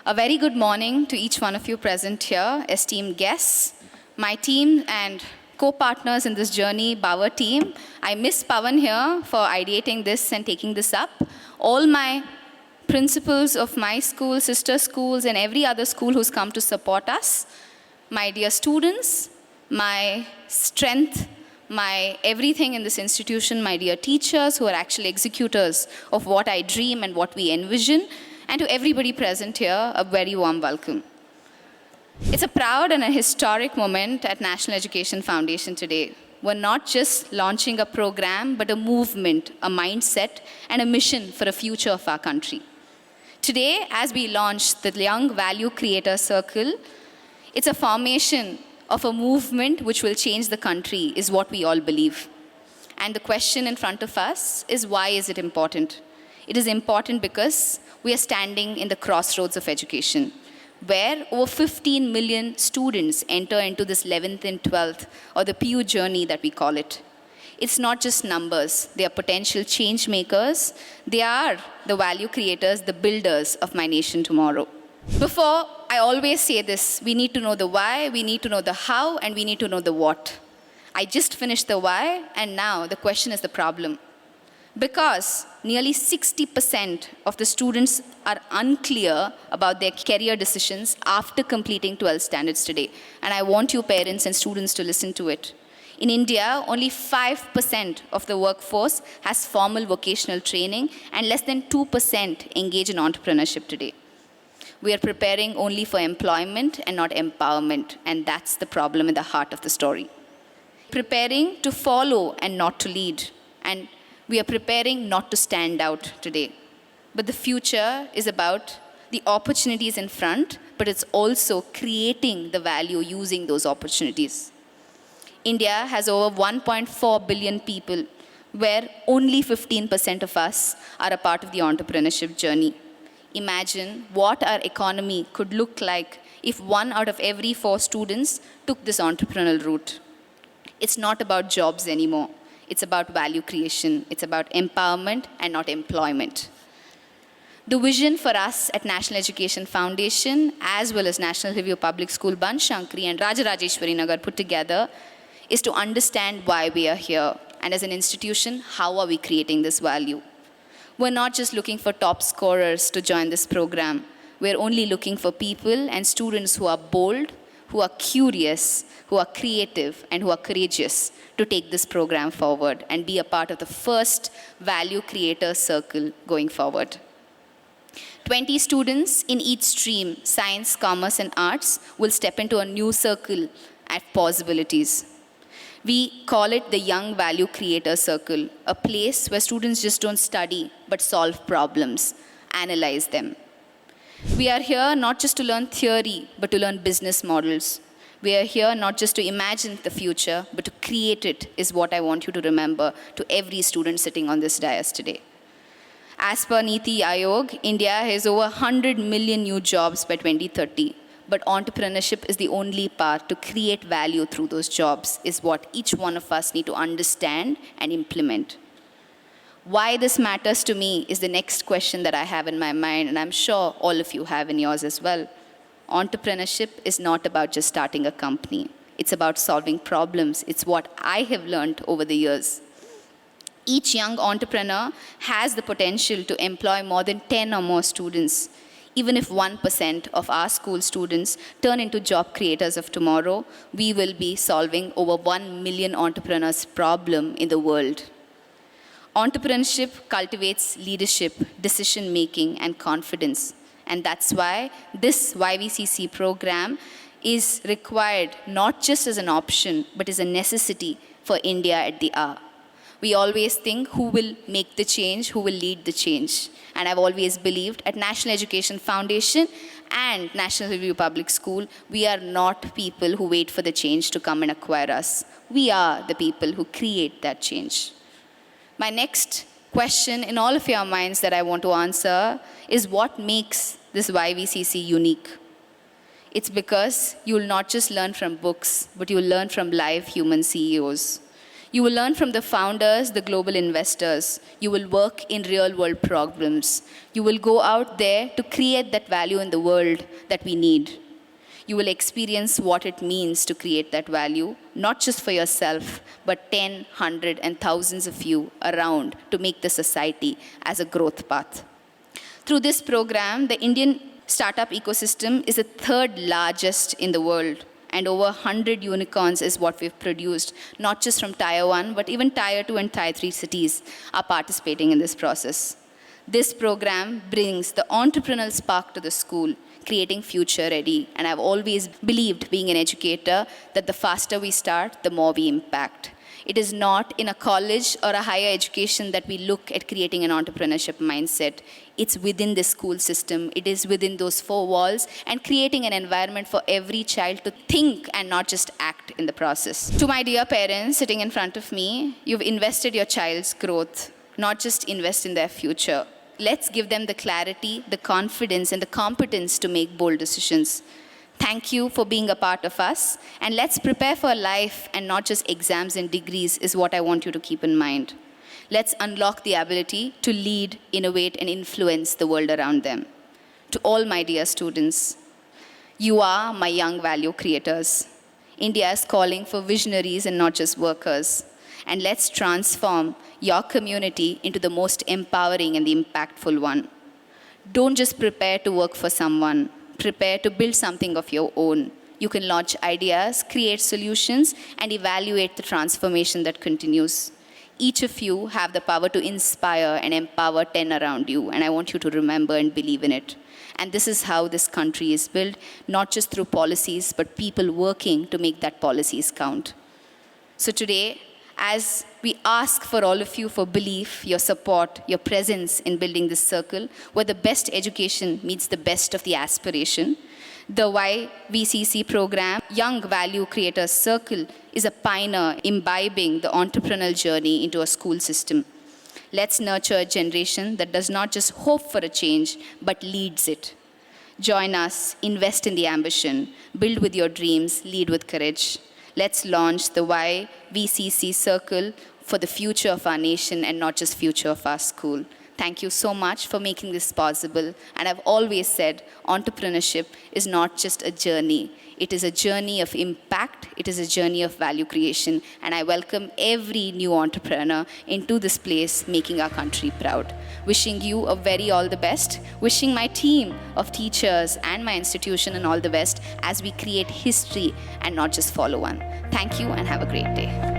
A very good morning to each one of you present here, esteemed guests, my team and co-partners in this journey, Bauer team. I miss Pawan here for ideating this and taking this up. All my principals of my school, sister schools, and every other school who's come to support us, my dear students, my strength, my everything in this institution, my dear teachers who are actually executors of what I dream and what we envision, and to everybody present here, a very warm welcome. It's a proud and a historic moment at National Education Foundation today. We're not just launching a program, but a movement, a mindset, and a mission for the future of our country. Today, as we launch the Young Value Creator Circle, it's a formation of a movement which will change the country, is what we all believe. And the question in front of us is, why is it important? It is important because we are standing in the crossroads of education, where over 15 million students enter into this 11th and 12th, or the PU journey that we call it. It's not just numbers. They are potential change makers. They are the value creators, the builders of my nation tomorrow. Before, I always say this, we need to know the why, we need to know the how, and we need to know the what. I just finished the why, and now the question is the problem. Because nearly 60% of the students are unclear about their career decisions after completing 12 standards today. And I want you parents and students to listen to it. In India, only 5% of the workforce has formal vocational training, and less than 2% engage in entrepreneurship today. We are preparing only for employment and not empowerment, and that's the problem in the heart of the story. Preparing to follow and not to lead, and we are preparing not to stand out today. But the future is about the opportunities in front, but it's also creating the value using those opportunities. India has over 1.4 billion people, where only 15% of us are a part of the entrepreneurship journey. Imagine what our economy could look like if 1 out of every 4 students took this entrepreneurial route. It's not about jobs anymore. It's about value creation. It's about empowerment and not employment. The vision for us at National Education Foundation, as well as National Review Public School, Banashankari and Aisshwarya Nagar put together, is to understand why we are here. And as an institution, how are we creating this value? We're not just looking for top scorers to join this program. We're only looking for people and students who are bold, who are curious, who are creative, and who are courageous to take this program forward and be a part of the first value creator circle going forward. 20 students in each stream, science, commerce, and arts, will step into a new circle at possibilities. We call it the Young Value Creator Circle, a place where students just don't study, but solve problems, analyze them. We are here not just to learn theory, but to learn business models. We are here not just to imagine the future, but to create it, is what I want you to remember to every student sitting on this dais today. As per Niti Aayog, India has over 100 million new jobs by 2030. But entrepreneurship is the only path to create value through those jobs, is what each one of us need to understand and implement. Why this matters to me is the next question that I have in my mind, and I'm sure all of you have in yours as well. Entrepreneurship is not about just starting a company. It's about solving problems. It's what I have learned over the years. Each young entrepreneur has the potential to employ more than 10 or more students. Even if 1% of our school students turn into job creators of tomorrow, we will be solving over 1 million entrepreneurs' problem in the world. Entrepreneurship cultivates leadership, decision-making, and confidence. And that's why this YVCC program is required not just as an option, but as a necessity for India at the hour. We always think who will make the change, who will lead the change. And I've always believed at National Education Foundation and National Review Public School, we are not people who wait for the change to come and acquire us. We are the people who create that change. My next question in all of your minds that I want to answer is, what makes this YVCC unique? It's because you'll not just learn from books, but you'll learn from live human CEOs. You will learn from the founders, the global investors. You will work in real-world problems. You will go out there to create that value in the world that we need. You will experience what it means to create that value, not just for yourself, but 10, 100, and thousands of you around to make the society as a growth path. Through this program, the Indian startup ecosystem is the third largest in the world, and over 100 unicorns is what we've produced, not just from Tier 1, but even Tier 2 and Tier 3 cities are participating in this process. This program brings the entrepreneurial spark to the school, creating future ready. And I've always believed, being an educator, that the faster we start, the more we impact. It is not in a college or a higher education that we look at creating an entrepreneurship mindset. It's within the school system. It is within those four walls and creating an environment for every child to think and not just act in the process. To my dear parents sitting in front of me, you've invested your child's growth, not just invest in their future. Let's give them the clarity, the confidence, and the competence to make bold decisions. Thank you for being a part of us. And let's prepare for life and not just exams and degrees is what I want you to keep in mind. Let's unlock the ability to lead, innovate, and influence the world around them. To all my dear students, you are my young value creators. India is calling for visionaries and not just workers. And let's transform your community into the most empowering and the impactful one. Don't just prepare to work for someone. Prepare to build something of your own. You can launch ideas, create solutions, and evaluate the transformation that continues. Each of you have the power to inspire and empower 10 around you, and I want you to remember and believe in it. And this is how this country is built, not just through policies, but people working to make that policies count. So today, as we ask for all of you for belief, your support, your presence in building this circle, where the best education meets the best of the aspiration, the YVCC program, Young Value Creators Circle, is a pioneer imbibing the entrepreneurial journey into a school system. Let's nurture a generation that does not just hope for a change, but leads it. Join us, invest in the ambition, build with your dreams, lead with courage. Let's launch the YVCC Circle for the future of our nation and not just future of our school. Thank you so much for making this possible. And I've always said entrepreneurship is not just a journey. It is a journey of impact. It is a journey of value creation. And I welcome every new entrepreneur into this place, making our country proud. Wishing you a very all the best. Wishing my team of teachers and my institution and all the best as we create history and not just follow one. Thank you and have a great day.